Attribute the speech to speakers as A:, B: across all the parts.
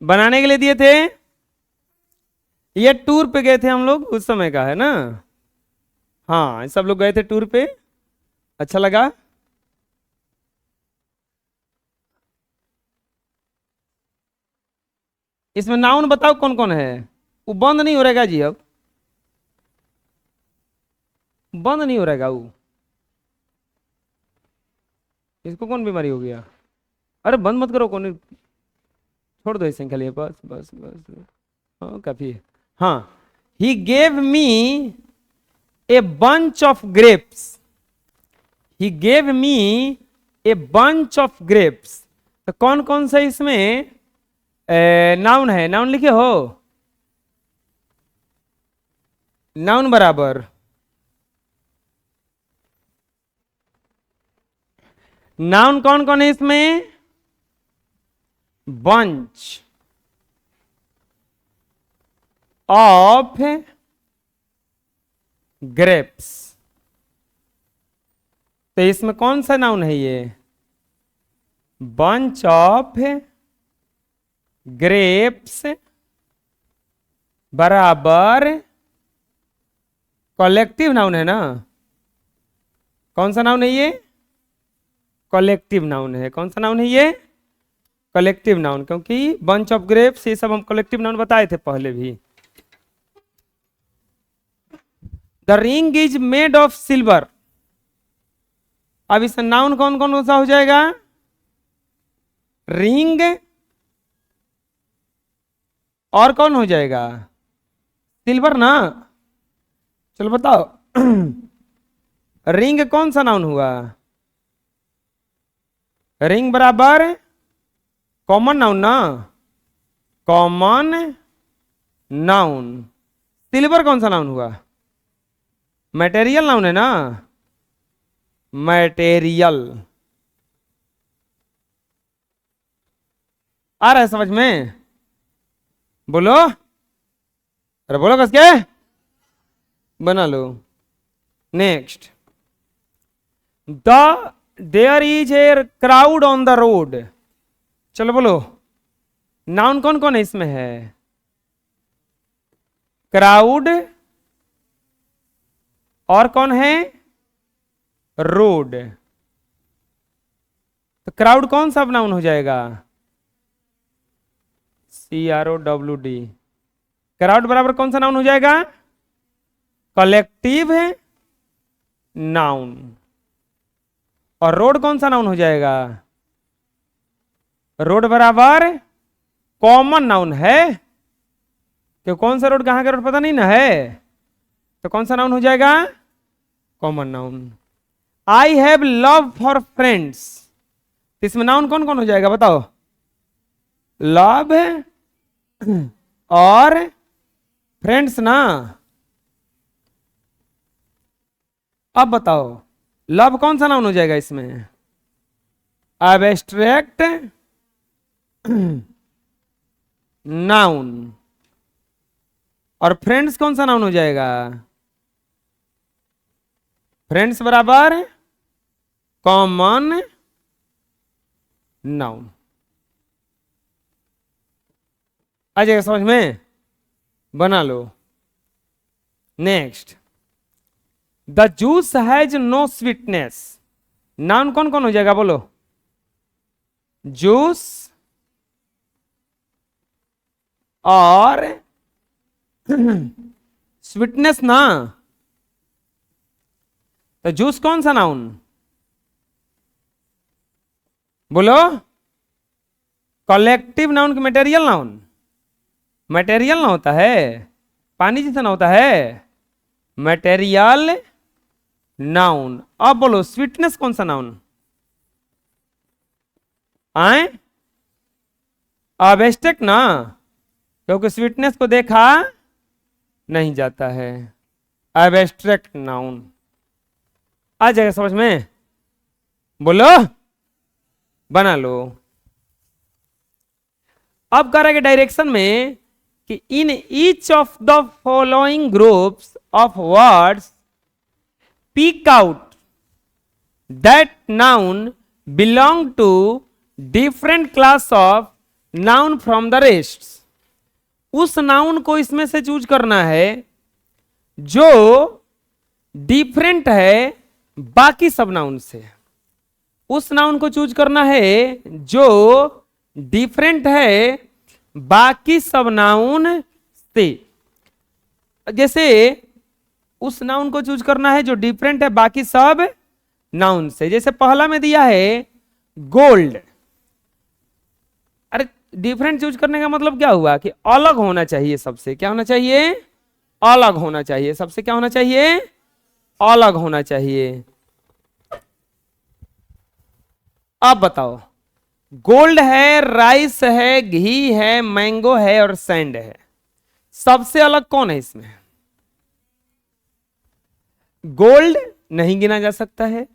A: बनाने के लिए दिए थे। ये टूर पे गए थे हम लोग उस समय का है ना। हाँ सब लोग गए थे टूर पे, अच्छा लगा। इसमें नाउन बताओ कौन कौन है। वो बंद नहीं हो रहेगा जी, अब बंद नहीं हो रहेगा वो। इसको कौन बीमारी हो गया? अरे बंद मत करो, कौन, छोड़ दो इसे खाली, बस बस बस। हाँ काफी है। हाँ, he gave me a bunch of grapes. He gave me a bunch of grapes. तो कौन कौन सा इसमें नाउन है? नाउन लिखे हो? नाउन बराबर नाउन कौन कौन है इसमें? Bunch of grapes. तो इसमें कौन सा नाउन है ये? बंच ऑफ ग्रेप्स बराबर कलेक्टिव नाउन है ना। कौन सा नाउन है ये? कलेक्टिव नाउन है। कौन सा नाउन है ये? कलेक्टिव नाउन, क्योंकि बंच ऑफ ग्रेप्स ये सब हम कलेक्टिव नाउन बताए थे पहले भी। The ring is made of silver. अब इसमें नाउन कौन कौन सा हो जाएगा? रिंग और कौन हो जाएगा? सिल्वर ना। चलो बताओ रिंग कौन सा नाउन हुआ? रिंग बराबर कॉमन नाउन ना, कॉमन नाउन। सिल्वर कौन सा नाउन हुआ? मटेरियल नाउन है ना, मटेरियल। आ रहा है समझ में? बोलो, अरे बोलो कस के, बना लो। Next, the there is a crowd on the road. चलो बोलो, नाउन कौन कौन है इसमें है? क्राउड और कौन है? रोड। तो क्राउड कौन सा नाउन हो जाएगा? CROWD। क्राउड बराबर कौन सा नाउन हो जाएगा? Collective noun. और रोड कौन सा नाउन हो जाएगा? रोड बराबर कॉमन नाउन है, क्यों कौन सा रोड कहां का रोड पता नहीं ना है, तो कौन सा नाउन हो जाएगा? Common noun. I have love for friends. इसमें नाउन कौन कौन हो जाएगा बताओ? लव और फ्रेंड्स ना। अब बताओ लव कौन सा नाउन हो जाएगा इसमें? Abstract noun. और फ्रेंड्स कौन सा नाउन हो जाएगा? फ्रेंड्स बराबर कॉमन नाउन। आ जाएगा समझ में? बना लो। Next, the juice has no sweetness. Noun कौन कौन हो जाएगा बोलो? जूस और स्वीटनेस ना। तो जूस कौन सा नाउन बोलो? कलेक्टिव नाउन की मटेरियल नाउन? मटेरियल ना होता है, पानी जैसा ना होता है, मटेरियल नाउन। अब बोलो स्वीटनेस कौन सा नाउन? आए एब्स्ट्रैक्ट ना, क्योंकि स्वीटनेस को देखा नहीं जाता है। Abstract noun. आ जाएगा समझ में? बोलो, बना लो। अब कह रहा है डायरेक्शन में कि in each of the following groups of words pick out that noun belong to different class of noun from the rest, उस नाउन को इसमें से चूज करना है जो डिफरेंट है बाकी सब नाउन से। उस नाउन को चूज करना है जो डिफरेंट है बाकी सब नाउन से। जैसे उस नाउन को चूज करना है जो डिफरेंट है बाकी सब नाउन से। जैसे पहला में दिया है गोल्ड। अरे डिफरेंट चूज करने का मतलब क्या हुआ कि अलग होना चाहिए सबसे। क्या होना चाहिए? अलग होना चाहिए सबसे। क्या होना चाहिए? अलग होना चाहिए। अब बताओ, गोल्ड है, राइस है, घी है, मैंगो है और सैंड है, सबसे अलग कौन है इसमें? गोल्ड नहीं गिना जा सकता है,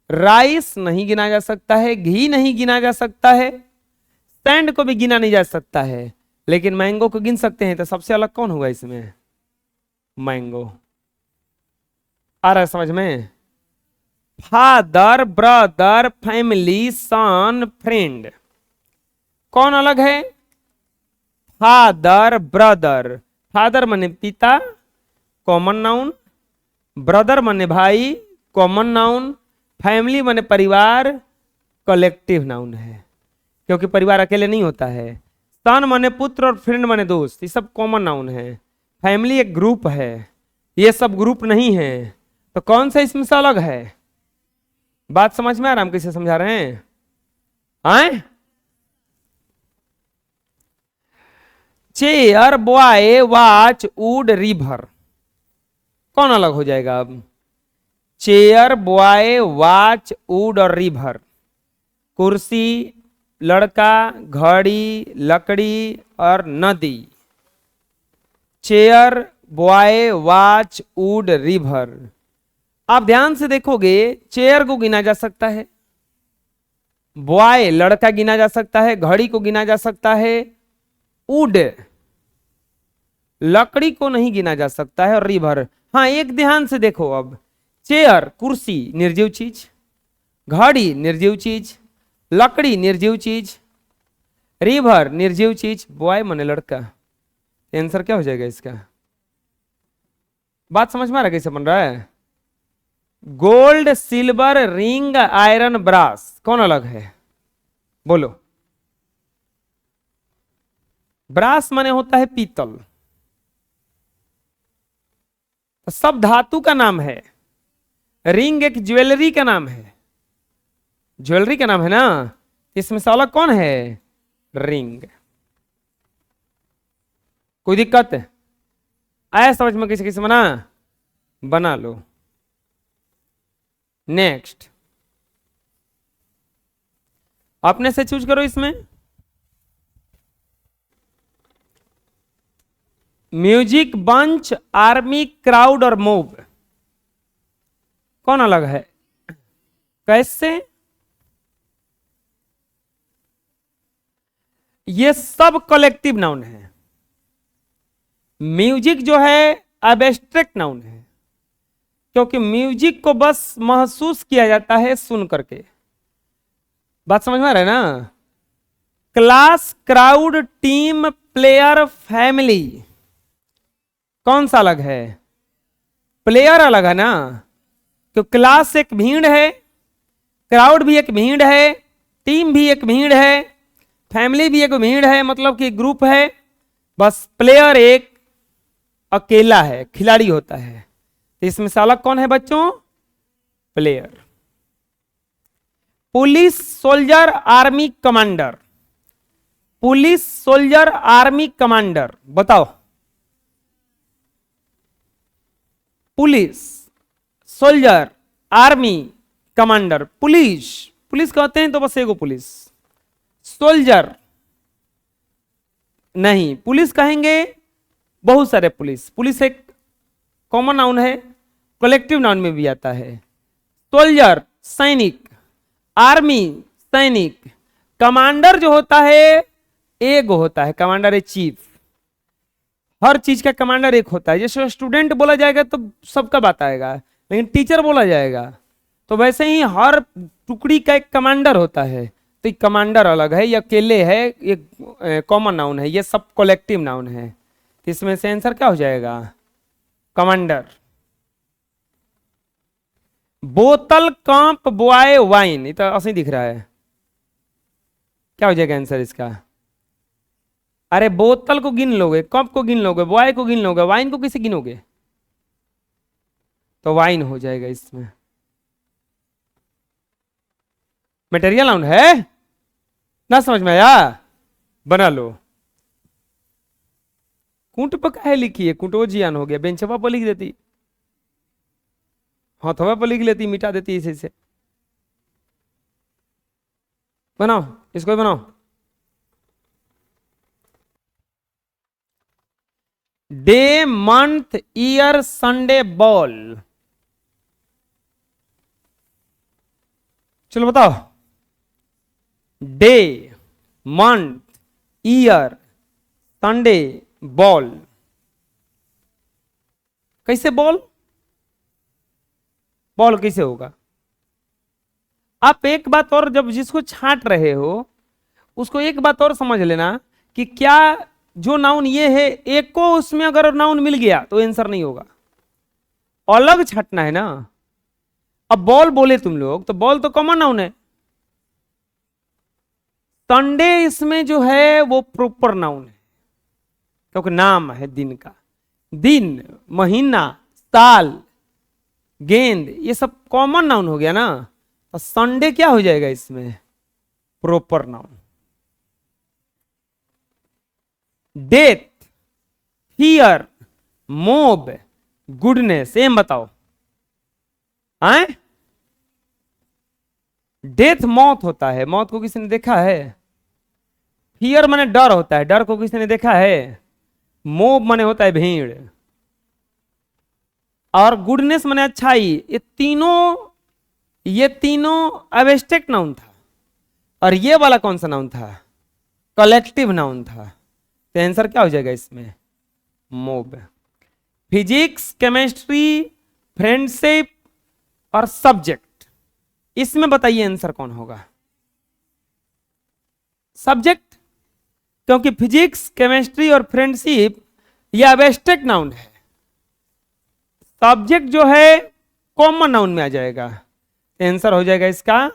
A: राइस नहीं गिना जा सकता है, घी नहीं गिना जा सकता है, सैंड को भी गिना नहीं जा सकता है, लेकिन मैंगो को गिन सकते हैं। तो सबसे अलग कौन होगा इसमें? मैंगो। आ रहा है समझ में? फादर, ब्रदर, फैमिली, सन, फ्रेंड, कौन अलग है? Father, brother. फादर माने पिता, कॉमन नाउन। ब्रदर माने भाई, कॉमन नाउन। फैमिली माने परिवार, कलेक्टिव नाउन है, क्योंकि परिवार अकेले नहीं होता है। सन माने पुत्र और फ्रेंड माने दोस्त, ये सब कॉमन नाउन है। फैमिली एक ग्रुप है, ये सब ग्रुप नहीं है। तो कौन सा इसमें से अलग है? बात समझ में आ रहा है? हम कैसे समझा रहे हैं? आए? Chair, boy, watch, would, river, कौन अलग हो जाएगा अब? चेयर, बॉय, वॉच, वुड और रिवर। कुर्सी, लड़का, घड़ी, लकड़ी और नदी। Chair, boy, watch, would, river. आप ध्यान से देखोगे, चेयर को गिना जा सकता है, बॉय लड़का गिना जा सकता है, घड़ी को गिना जा सकता है, वुड लकड़ी को नहीं गिना जा सकता है, और रिवर। हाँ, एक ध्यान से देखो अब, चेयर कुर्सी निर्जीव चीज, घड़ी निर्जीव चीज, लकड़ी निर्जीव चीज, रिवर निर्जीव चीज, बॉय माने लड़का। आंसर क्या हो जाएगा इसका? बात समझ में आ रहा है कैसे बन रहा है? Gold, silver, ring, iron, brass, कौन अलग है? बोलो। ब्रास माने होता है पीतल, सब धातु का नाम है। रिंग एक ज्वेलरी का नाम है, ज्वेलरी का नाम है ना। इसमें से अलग कौन है? रिंग। कोई दिक्कत है? आया समझ में कैसे कैसे बना? बना लो। नेक्स्ट, अपने से चूज करो इसमें। म्यूजिक, बंच, आर्मी, क्राउड और मूव, कौन अलग है? कैसे? ये सब कलेक्टिव नाउन है। म्यूजिक जो है एब्स्ट्रैक्ट नाउन है, क्योंकि म्यूजिक को बस महसूस किया जाता है सुन करके। बात समझ में आ रहा है ना? Class, crowd, team, player, family, कौन सा अलग है? प्लेयर अलग है ना, तो क्लास एक भीड़ है, क्राउड भी एक भीड़ है, टीम भी एक भीड़ है, फैमिली भी एक भीड़ है, मतलब कि ग्रुप है। बस प्लेयर एक अकेला है, खिलाड़ी होता है। तो इसमें से अलग कौन है बच्चों? Player. Police, soldier, army, commander. Police, soldier, army, commander, बताओ। Police, soldier, army, commander. Police, police कहते हैं तो बस एगो पुलिस। सोल्जर नहीं, पुलिस कहेंगे बहुत सारे पुलिस। पुलिस एक कॉमन नाउन है, कलेक्टिव नाउन में भी आता है। सोल्जर सैनिक, आर्मी सैनिक, कमांडर जो होता है एक होता है, कमांडर ए चीफ। हर चीज का कमांडर एक होता है। जैसे स्टूडेंट बोला जाएगा तो सबका बात आएगा, लेकिन टीचर बोला जाएगा तो वैसे ही हर टुकड़ी का एक कमांडर होता है। तो तो कमांडर अलग है, ये अकेले है, ये कॉमन नाउन है, ये सब कलेक्टिव नाउन है। तो इसमें से आंसर क्या हो जाएगा? कमांडर। बोतल कप बॉय वाइन, ये तो ऐसे ही दिख रहा है, क्या हो जाएगा आंसर इसका? अरे बोतल को गिन लोगे, कप को गिन लोगे, बॉय को गिन लोगे, वाइन को किसे गिनोगे? तो वाइन हो जाएगा इसमें। मटेरियल नाउन है ना, समझ में आया? बना लो। कूट पर काहे लिखी है? कुटो जियान हो गया, बेंचवा पर लिख देती, हथवा पर लिख लेती, मिटा देती इसे से। बनाओ, इसको भी बनाओ। Day month year Sunday ball. चलो बताओ। Day month year Sunday ball. कैसे बॉल? बॉल कैसे होगा? आप एक बात और, जब जिसको छांट रहे हो उसको एक बात और समझ लेना कि क्या जो नाउन ये है, एक को उसमें अगर नाउन मिल गया तो आंसर नहीं होगा, अलग छांटना है ना। अब बॉल बोले तुम लोग, तो बॉल तो कॉमन नाउन है। संडे इसमें जो है वो प्रॉपर नाउन है, क्योंकि नाम है दिन का। दिन, महीना, साल, गेंद, ये सब कॉमन नाउन हो गया ना। तो संडे क्या हो जाएगा इसमें? Proper noun. Death, fear, mob, goodness, एम बताओ। आए? डेथ मौत होता है, मौत को किसी ने देखा है? फियर माने डर होता है, डर को किसी ने देखा है? मोब माने होता है भीड़, और गुडनेस माने अच्छाई। ये तीनों एब्स्ट्रैक्ट नाउन था, और ये वाला कौन सा नाउन था? कलेक्टिव नाउन था। तो आंसर क्या हो जाएगा इसमें? मोब। फिजिक्स, केमिस्ट्री, फ्रेंडशिप और सब्जेक्ट, इसमें बताइए आंसर कौन होगा? सब्जेक्ट, क्योंकि फिजिक्स, केमिस्ट्री और फ्रेंडशिप ये एब्स्ट्रैक्ट नाउन है। सब्जेक्ट जो है कॉमन नाउन में आ जाएगा, आंसर हो जाएगा इसका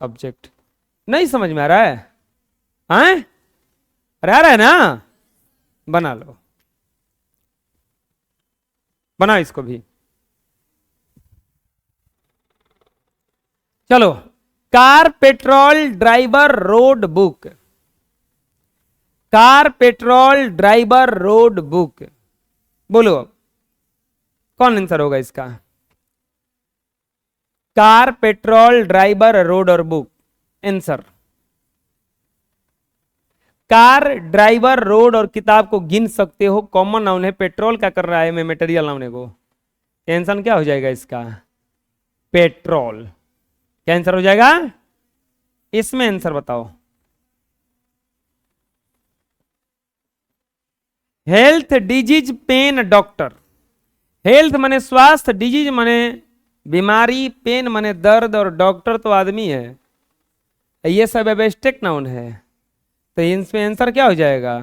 A: सब्जेक्ट। नहीं समझ में आ रहा है? हैं? अरे आ रहा है ना? बना लो, बनाओ इसको भी। चलो, car, petrol, driver, road book. Car, petrol, driver, road book, बोलो कौन आंसर होगा इसका? कार, पेट्रोल, ड्राइवर, रोड और book, answer. Car, driver, road और किताब को गिन सकते हो, कॉमन नाउन है। पेट्रोल क्या कर रहा है? मैं मटेरियल नाउन है को। आंसर क्या हो जाएगा इसका? पेट्रोल। क्या आंसर हो जाएगा इसमें? आंसर बताओ। Health, disease, pain, doctor. Health माने स्वास्थ्य, डिजीज माने बीमारी, पेन माने दर्द, और डॉक्टर तो आदमी है। ये सब एब्स्ट्रैक्ट नाउन है, तो इसमें आंसर क्या हो जाएगा?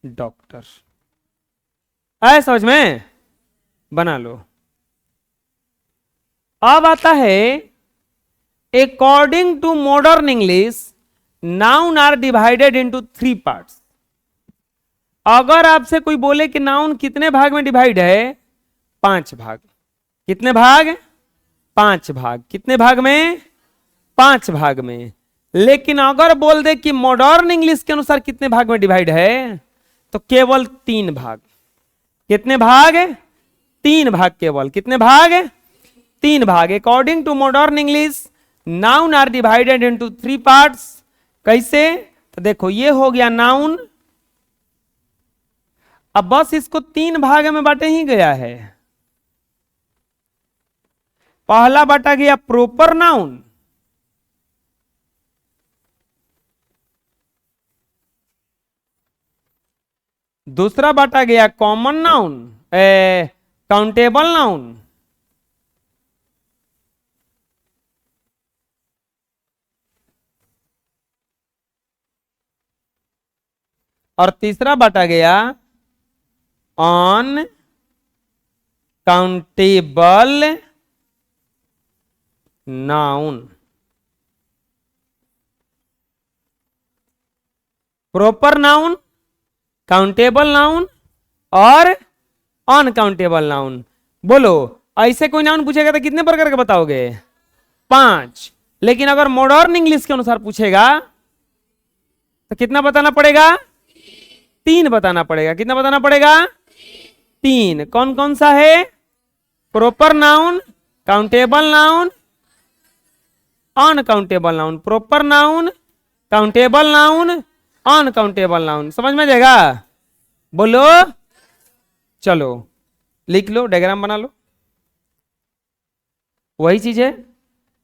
A: डॉक्टर। आए समझ में? बना लो। अब आता है according to modern English noun are divided into 3 parts. अगर आपसे कोई बोले कि नाउन कितने भाग में डिवाइड है? 5 भाग। कितने भाग? 5 भाग। कितने भाग में? 5 भाग में। लेकिन अगर बोल दे कि मॉडर्न इंग्लिश के अनुसार कितने भाग में डिवाइड है, तो केवल 3 भाग। कितने भाग? 3 भाग केवल। कितने भाग? 3 भाग। According to modern English noun are divided into 3 parts. कैसे? तो देखो, ये हो गया नाउन। अब बस इसको 3 भाग में बांटे ही गया है। पहला बांटा गया प्रॉपर नाउन, दूसरा बांटा गया कॉमन नाउन, काउंटेबल नाउन, और तीसरा बांटा गया on countable noun. Proper noun, countable noun और अनकाउंटेबल नाउन। बोलो ऐसे कोई नाउन पूछेगा तो कितने प्रकार के बताओगे? 5। लेकिन अगर मॉडर्न इंग्लिश के अनुसार पूछेगा तो कितना बताना पड़ेगा? 3 बताना पड़ेगा। कितना बताना पड़ेगा? 3। कौन कौन सा है? Proper noun, countable noun, uncountable noun. Proper noun, countable noun, uncountable noun. समझ में जाएगा? बोलो। चलो लिख लो, डायग्राम बना लो। वही चीज है।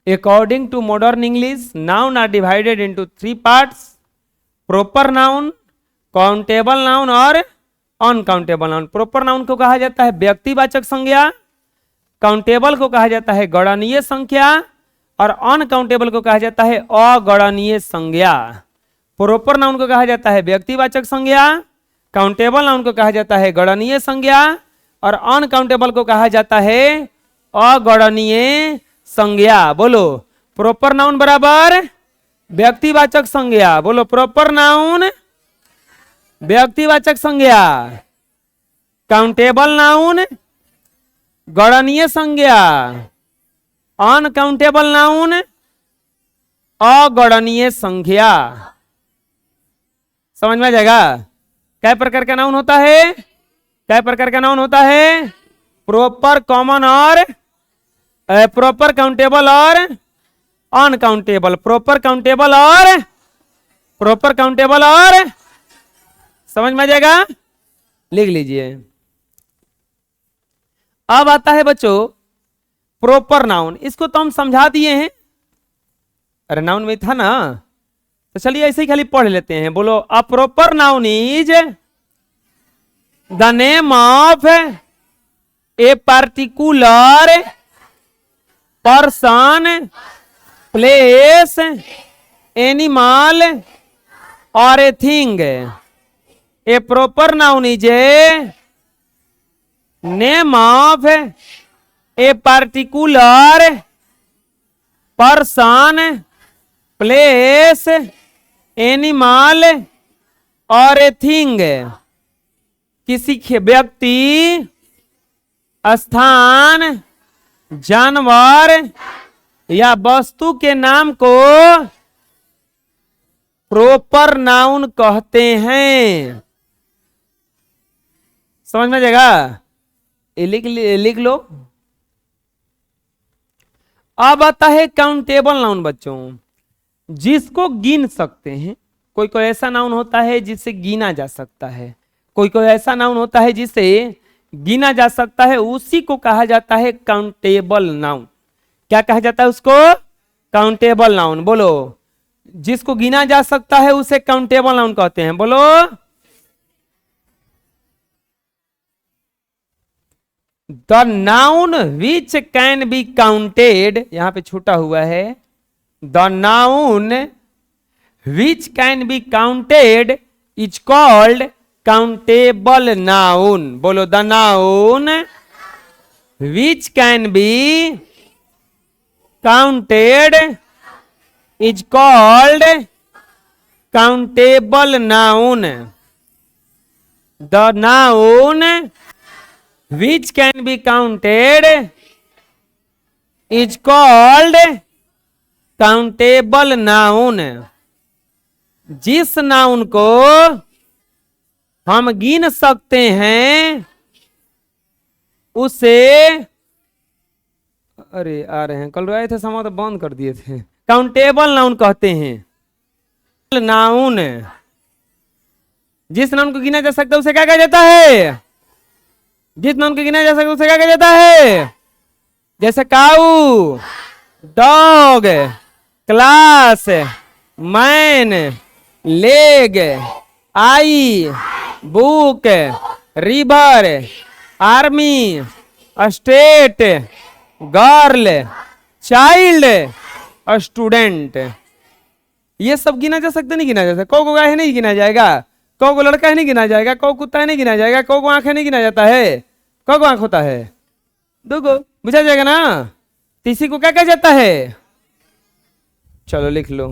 A: According to modern English noun are divided into 3 parts, proper noun, countable noun और अनकाउंटेबल नाउन। प्रॉपर नाउन को कहा जाता है व्यक्तिवाचक संज्ञा, काउंटेबल को कहा जाता है गणनीय संख्या और अनकाउंटेबल को कहा जाता है अगणनीय संज्ञा। प्रॉपर नाउन को कहा जाता है व्यक्तिवाचक संज्ञा, काउंटेबल नाउन को कहा जाता है गणनीय संज्ञा और अनकाउंटेबल को कहा जाता है अगणनीय संज्ञा। बोलो प्रॉपर नाउन बराबर व्यक्तिवाचक संज्ञा। बोलो प्रॉपर नाउन व्यक्तिवाचक संज्ञा, काउंटेबल नाउन गणनीय संज्ञा, अनकाउंटेबल नाउन अगणनीय संज्ञा। समझ में आ जाएगा? कै प्रकार का नाउन होता है? कै प्रकार का नाउन होता है? प्रॉपर, कॉमन और प्रॉपर, काउंटेबल और अनकाउंटेबल। प्रॉपर, काउंटेबल और प्रॉपर, काउंटेबल और। समझ में आ जाएगा? लिख लीजिए। अब आता है बच्चों प्रॉपर नाउन। इसको तो हम समझा दिए हैं, अरे नाउन में था ना, तो चलिए ऐसे ही खाली पढ़ लेते हैं। बोलो a proper noun is the name of a particular person, place, animal और a thing. A proper noun is a name of a particular person, place, animal और ए थिंग। किसी व्यक्ति, स्थान, जानवर या वस्तु के नाम को प्रॉपर नाउन कहते हैं। समझ में आ जाएगा? लिख लो। अब आता है काउंटेबल नाउन बच्चों, जिसको गिन सकते हैं। कोई कोई ऐसा नाउन होता है जिसे गिना जा सकता है, कोई कोई ऐसा नाउन होता है जिसे गिना जा सकता है, उसी को कहा जाता है काउंटेबल नाउन। क्या कहा जाता है उसको? Countable noun. बोलो जिसको गिना जा सकता है उसे काउंटेबल नाउन कहते हैं। बोलो the noun which can be counted, यहां पे छूटा हुआ है, the noun which can be counted is called countable noun. बोलो the noun which can be counted is called countable noun. The noun which can be counted is called countable noun। जिस noun को हम गिन सकते हैं उसे, अरे आ रहे हैं, कल आए थे समा तो बंद कर दिए थे, काउंटेबल नाउन कहते हैं। नाउन जिस नाउन को गिना जा सकता है उसे क्या कहा जाता है? जिस नाउन को गिना जा सकता है उसे क्या कहा जाता है? जैसे cow, dog, class, man, leg, eye, book, river, army, state, girl, child, student. ये सब गिना जा सकता नहीं गिना जा सकता? को है नहीं गिना जाएगा? कौ को लड़का है नहीं गिना जाएगा, कौ कुत्ता है नहीं गिना जाएगा, कौ को आंख है नहीं गिना जाता है, कौ को आंख होता है दो को, बुझा जाएगा ना। तीसरी को क्या कहा जाता है? चलो लिख लो।